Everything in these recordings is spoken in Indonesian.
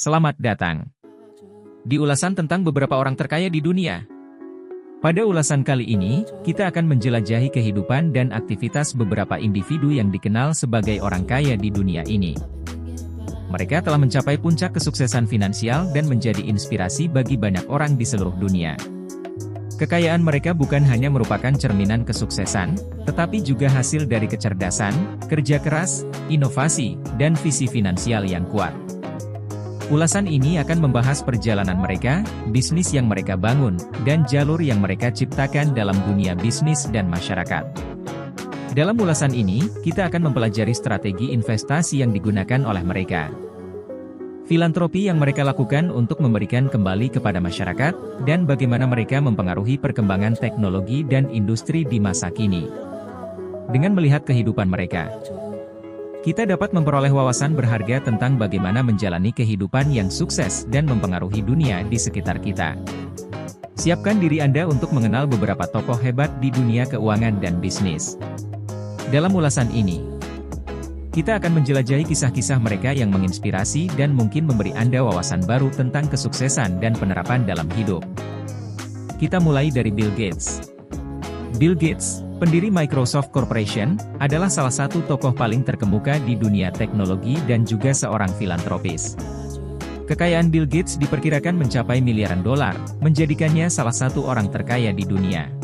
Selamat datang di ulasan tentang beberapa orang terkaya di dunia. Pada ulasan kali ini, kita akan menjelajahi kehidupan dan aktivitas beberapa individu yang dikenal sebagai orang kaya di dunia ini. Mereka telah mencapai puncak kesuksesan finansial dan menjadi inspirasi bagi banyak orang di seluruh dunia. Kekayaan mereka bukan hanya merupakan cerminan kesuksesan, tetapi juga hasil dari kecerdasan, kerja keras, inovasi, dan visi finansial yang kuat. Ulasan ini akan membahas perjalanan mereka, bisnis yang mereka bangun, dan jalur yang mereka ciptakan dalam dunia bisnis dan masyarakat. Dalam ulasan ini, kita akan mempelajari strategi investasi yang digunakan oleh mereka, filantropi yang mereka lakukan untuk memberikan kembali kepada masyarakat, dan bagaimana mereka mempengaruhi perkembangan teknologi dan industri di masa kini. Dengan melihat kehidupan mereka, kita dapat memperoleh wawasan berharga tentang bagaimana menjalani kehidupan yang sukses dan mempengaruhi dunia di sekitar kita. Siapkan diri Anda untuk mengenal beberapa tokoh hebat di dunia keuangan dan bisnis. Dalam ulasan ini, kita akan menjelajahi kisah-kisah mereka yang menginspirasi dan mungkin memberi Anda wawasan baru tentang kesuksesan dan penerapan dalam hidup. Kita mulai dari Bill Gates. Bill Gates, pendiri Microsoft Corporation, adalah salah satu tokoh paling terkemuka di dunia teknologi dan juga seorang filantropis. Kekayaan Bill Gates diperkirakan mencapai miliaran dolar, menjadikannya salah satu orang terkaya di dunia.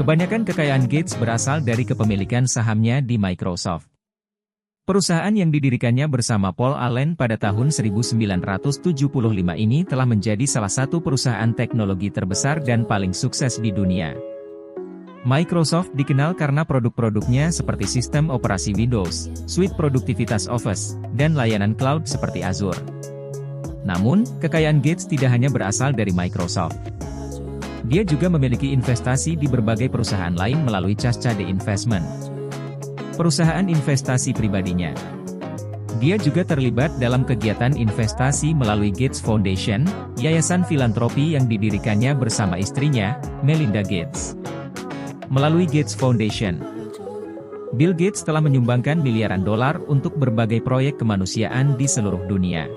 Kebanyakan kekayaan Gates berasal dari kepemilikan sahamnya di Microsoft. Perusahaan yang didirikannya bersama Paul Allen pada tahun 1975 ini telah menjadi salah satu perusahaan teknologi terbesar dan paling sukses di dunia. Microsoft dikenal karena produk-produknya seperti sistem operasi Windows, suite produktivitas Office, dan layanan cloud seperti Azure. Namun, kekayaan Gates tidak hanya berasal dari Microsoft. Dia juga memiliki investasi di berbagai perusahaan lain melalui Cascade Investment, perusahaan investasi pribadinya. Dia juga terlibat dalam kegiatan investasi melalui Gates Foundation, yayasan filantropi yang didirikannya bersama istrinya, Melinda Gates. Melalui Gates Foundation, Bill Gates telah menyumbangkan miliaran dolar untuk berbagai proyek kemanusiaan di seluruh dunia.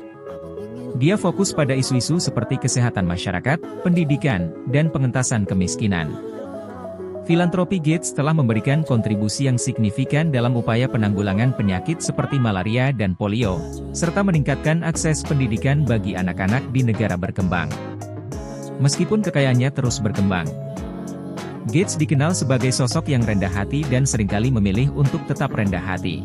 Dia fokus pada isu-isu seperti kesehatan masyarakat, pendidikan, dan pengentasan kemiskinan. Filantropi Gates telah memberikan kontribusi yang signifikan dalam upaya penanggulangan penyakit seperti malaria dan polio, serta meningkatkan akses pendidikan bagi anak-anak di negara berkembang. Meskipun kekayaannya terus berkembang, Gates dikenal sebagai sosok yang rendah hati dan seringkali memilih untuk tetap rendah hati.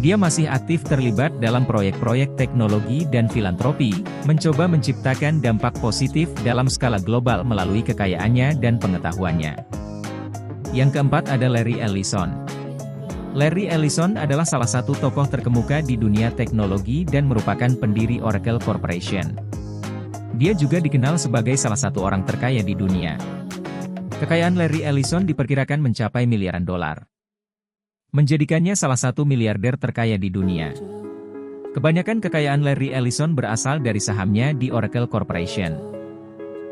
Dia masih aktif terlibat dalam proyek-proyek teknologi dan filantropi, mencoba menciptakan dampak positif dalam skala global melalui kekayaannya dan pengetahuannya. Yang keempat ada Larry Ellison. Larry Ellison adalah salah satu tokoh terkemuka di dunia teknologi dan merupakan pendiri Oracle Corporation. Dia juga dikenal sebagai salah satu orang terkaya di dunia. Kekayaan Larry Ellison diperkirakan mencapai miliaran dolar, menjadikannya salah satu miliarder terkaya di dunia. Kebanyakan kekayaan Larry Ellison berasal dari sahamnya di Oracle Corporation,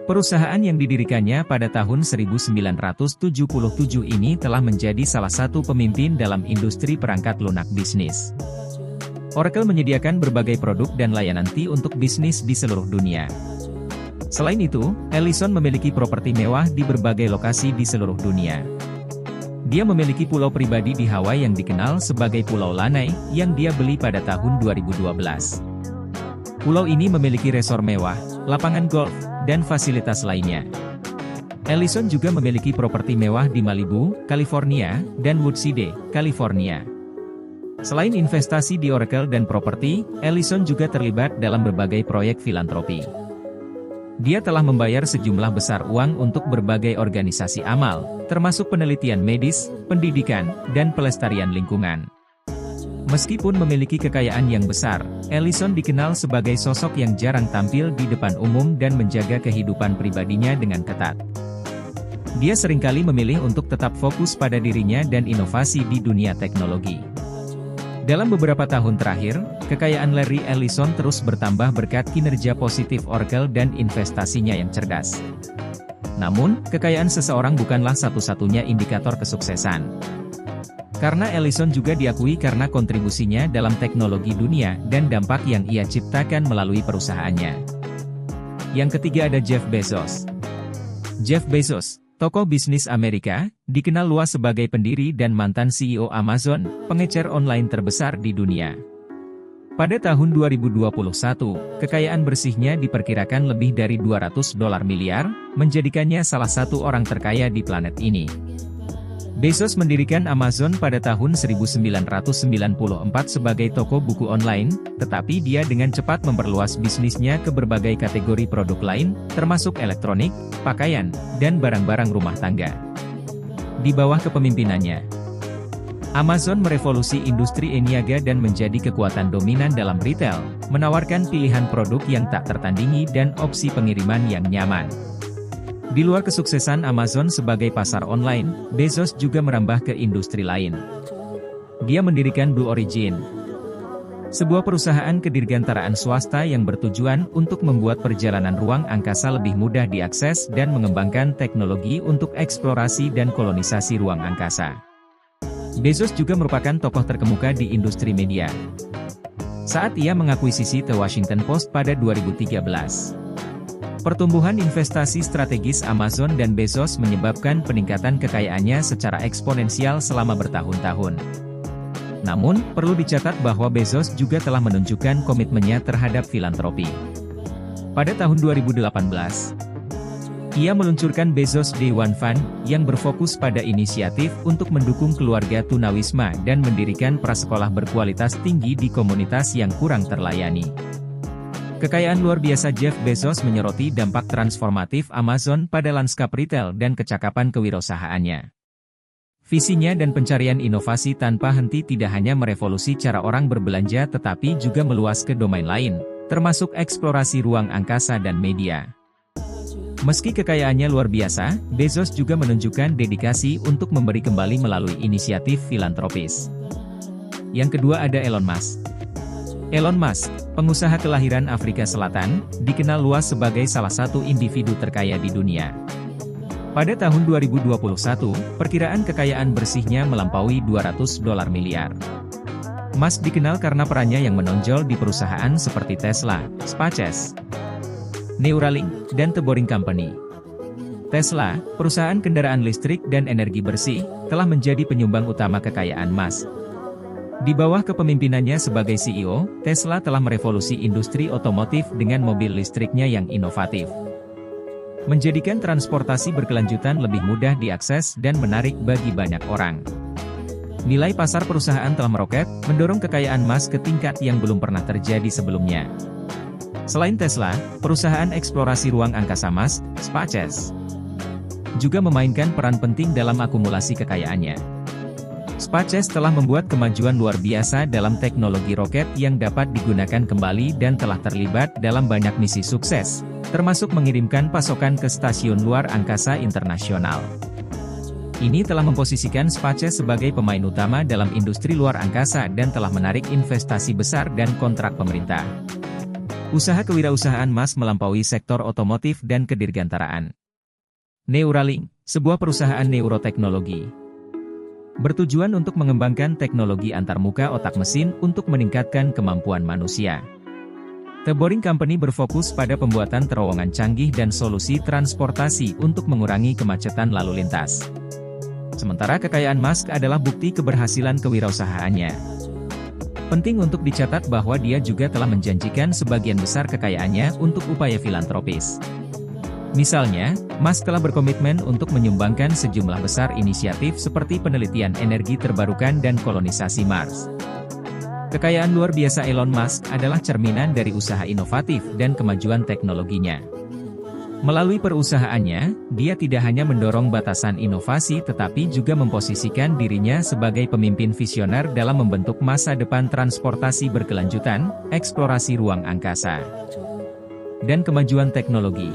perusahaan yang didirikannya pada tahun 1977 ini telah menjadi salah satu pemimpin dalam industri perangkat lunak bisnis. Oracle menyediakan berbagai produk dan layanan TI untuk bisnis di seluruh dunia. Selain itu, Ellison memiliki properti mewah di berbagai lokasi di seluruh dunia. Dia memiliki pulau pribadi di Hawaii yang dikenal sebagai Pulau Lanai, yang dia beli pada tahun 2012. Pulau ini memiliki resor mewah, lapangan golf, dan fasilitas lainnya. Ellison juga memiliki properti mewah di Malibu, California, dan Woodside, California. Selain investasi di Oracle dan properti, Ellison juga terlibat dalam berbagai proyek filantropi. Dia telah membayar sejumlah besar uang untuk berbagai organisasi amal, termasuk penelitian medis, pendidikan, dan pelestarian lingkungan. Meskipun memiliki kekayaan yang besar, Ellison dikenal sebagai sosok yang jarang tampil di depan umum dan menjaga kehidupan pribadinya dengan ketat. Dia seringkali memilih untuk tetap fokus pada dirinya dan inovasi di dunia teknologi. Dalam beberapa tahun terakhir, kekayaan Larry Ellison terus bertambah berkat kinerja positif Oracle dan investasinya yang cerdas. Namun, kekayaan seseorang bukanlah satu-satunya indikator kesuksesan. Karena Ellison juga diakui karena kontribusinya dalam teknologi dunia dan dampak yang ia ciptakan melalui perusahaannya. Yang ketiga ada Jeff Bezos. Jeff Bezos, tokoh bisnis Amerika, dikenal luas sebagai pendiri dan mantan CEO Amazon, pengecer online terbesar di dunia. Pada tahun 2021, kekayaan bersihnya diperkirakan lebih dari 200 dolar miliar, menjadikannya salah satu orang terkaya di planet ini. Bezos mendirikan Amazon pada tahun 1994 sebagai toko buku online, tetapi dia dengan cepat memperluas bisnisnya ke berbagai kategori produk lain, termasuk elektronik, pakaian, dan barang-barang rumah tangga. Di bawah kepemimpinannya, Amazon merevolusi industri e-niaga dan menjadi kekuatan dominan dalam retail, menawarkan pilihan produk yang tak tertandingi dan opsi pengiriman yang nyaman. Di luar kesuksesan Amazon sebagai pasar online, Bezos juga merambah ke industri lain. Dia mendirikan Blue Origin, sebuah perusahaan kedirgantaraan swasta yang bertujuan untuk membuat perjalanan ruang angkasa lebih mudah diakses dan mengembangkan teknologi untuk eksplorasi dan kolonisasi ruang angkasa. Bezos juga merupakan tokoh terkemuka di industri media saat ia mengakuisisi The Washington Post pada 2013. Pertumbuhan investasi strategis Amazon dan Bezos menyebabkan peningkatan kekayaannya secara eksponensial selama bertahun-tahun. Namun, perlu dicatat bahwa Bezos juga telah menunjukkan komitmennya terhadap filantropi. Pada tahun 2018, ia meluncurkan Bezos Day One Fund, yang berfokus pada inisiatif untuk mendukung keluarga tunawisma dan mendirikan prasekolah berkualitas tinggi di komunitas yang kurang terlayani. Kekayaan luar biasa Jeff Bezos menyoroti dampak transformatif Amazon pada lanskap retail dan kecakapan kewirausahaannya. Visinya dan pencarian inovasi tanpa henti tidak hanya merevolusi cara orang berbelanja tetapi juga meluas ke domain lain, termasuk eksplorasi ruang angkasa dan media. Meski kekayaannya luar biasa, Bezos juga menunjukkan dedikasi untuk memberi kembali melalui inisiatif filantropis. Yang kedua ada Elon Musk. Elon Musk, pengusaha kelahiran Afrika Selatan, dikenal luas sebagai salah satu individu terkaya di dunia. Pada tahun 2021, perkiraan kekayaan bersihnya melampaui 200 dolar miliar. Musk dikenal karena perannya yang menonjol di perusahaan seperti Tesla, SpaceX, Neuralink, dan The Boring Company. Tesla, perusahaan kendaraan listrik dan energi bersih, telah menjadi penyumbang utama kekayaan Musk. Di bawah kepemimpinannya sebagai CEO, Tesla telah merevolusi industri otomotif dengan mobil listriknya yang inovatif, menjadikan transportasi berkelanjutan lebih mudah diakses dan menarik bagi banyak orang. Nilai pasar perusahaan telah meroket, mendorong kekayaan Musk ke tingkat yang belum pernah terjadi sebelumnya. Selain Tesla, perusahaan eksplorasi ruang angkasa Musk, SpaceX, juga memainkan peran penting dalam akumulasi kekayaannya. SpaceX telah membuat kemajuan luar biasa dalam teknologi roket yang dapat digunakan kembali dan telah terlibat dalam banyak misi sukses, termasuk mengirimkan pasokan ke stasiun luar angkasa internasional. Ini telah memposisikan SpaceX sebagai pemain utama dalam industri luar angkasa dan telah menarik investasi besar dan kontrak pemerintah. Usaha kewirausahaan Musk melampaui sektor otomotif dan kedirgantaraan. Neuralink, sebuah perusahaan neuroteknologi, bertujuan untuk mengembangkan teknologi antarmuka otak mesin untuk meningkatkan kemampuan manusia. The Boring Company berfokus pada pembuatan terowongan canggih dan solusi transportasi untuk mengurangi kemacetan lalu lintas. Sementara kekayaan Musk adalah bukti keberhasilan kewirausahaannya. Penting untuk dicatat bahwa dia juga telah menjanjikan sebagian besar kekayaannya untuk upaya filantropis. Misalnya, Musk telah berkomitmen untuk menyumbangkan sejumlah besar inisiatif seperti penelitian energi terbarukan dan kolonisasi Mars. Kekayaan luar biasa Elon Musk adalah cerminan dari usaha inovatif dan kemajuan teknologinya. Melalui perusahaannya, dia tidak hanya mendorong batasan inovasi tetapi juga memposisikan dirinya sebagai pemimpin visioner dalam membentuk masa depan transportasi berkelanjutan, eksplorasi ruang angkasa, dan kemajuan teknologi.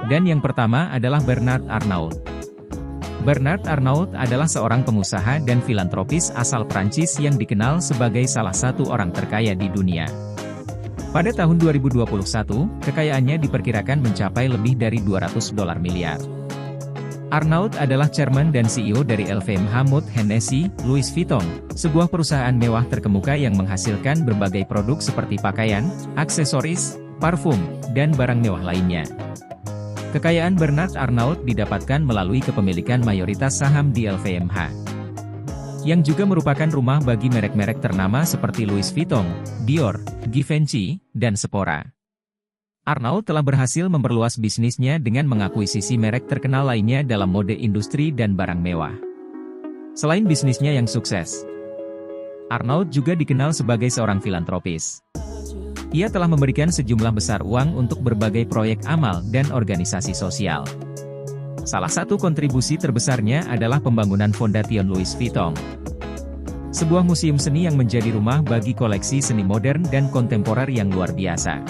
Dan yang pertama adalah Bernard Arnault. Bernard Arnault adalah seorang pengusaha dan filantropis asal Prancis yang dikenal sebagai salah satu orang terkaya di dunia. Pada tahun 2021, kekayaannya diperkirakan mencapai lebih dari 200 dolar miliar. Arnault adalah chairman dan CEO dari LVMH Moët Hennessy, Louis Vuitton, sebuah perusahaan mewah terkemuka yang menghasilkan berbagai produk seperti pakaian, aksesoris, parfum, dan barang mewah lainnya. Kekayaan Bernard Arnault didapatkan melalui kepemilikan mayoritas saham di LVMH, yang juga merupakan rumah bagi merek-merek ternama seperti Louis Vuitton, Dior, Givenchy, dan Sephora. Arnault telah berhasil memperluas bisnisnya dengan mengakuisisi merek terkenal lainnya dalam mode industri dan barang mewah. Selain bisnisnya yang sukses, Arnault juga dikenal sebagai seorang filantropis. Ia telah memberikan sejumlah besar uang untuk berbagai proyek amal dan organisasi sosial. Salah satu kontribusi terbesarnya adalah pembangunan Fondation Louis Vuitton, sebuah museum seni yang menjadi rumah bagi koleksi seni modern dan kontemporer yang luar biasa.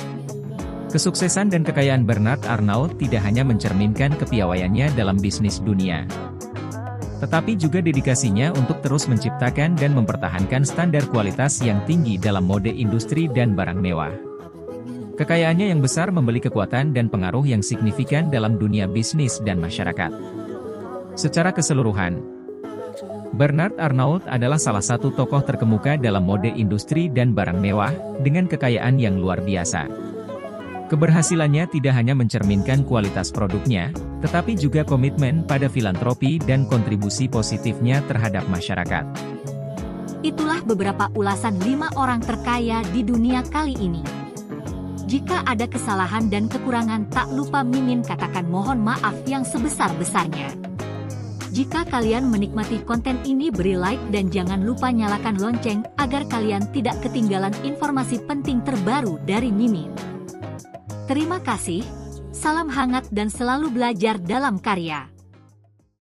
Kesuksesan dan kekayaan Bernard Arnault tidak hanya mencerminkan kepiawaiannya dalam bisnis dunia, tetapi juga dedikasinya untuk terus menciptakan dan mempertahankan standar kualitas yang tinggi dalam mode industri dan barang mewah. Kekayaannya yang besar memberi kekuatan dan pengaruh yang signifikan dalam dunia bisnis dan masyarakat. Secara keseluruhan, Bernard Arnault adalah salah satu tokoh terkemuka dalam mode industri dan barang mewah, dengan kekayaan yang luar biasa. Keberhasilannya tidak hanya mencerminkan kualitas produknya, tetapi juga komitmen pada filantropi dan kontribusi positifnya terhadap masyarakat. Itulah beberapa ulasan 5 orang terkaya di dunia kali ini. Jika ada kesalahan dan kekurangan, tak lupa Mimin katakan mohon maaf yang sebesar-besarnya. Jika kalian menikmati konten ini, beri like dan jangan lupa nyalakan lonceng agar kalian tidak ketinggalan informasi penting terbaru dari Mimin. Terima kasih, salam hangat dan selalu belajar dalam karya.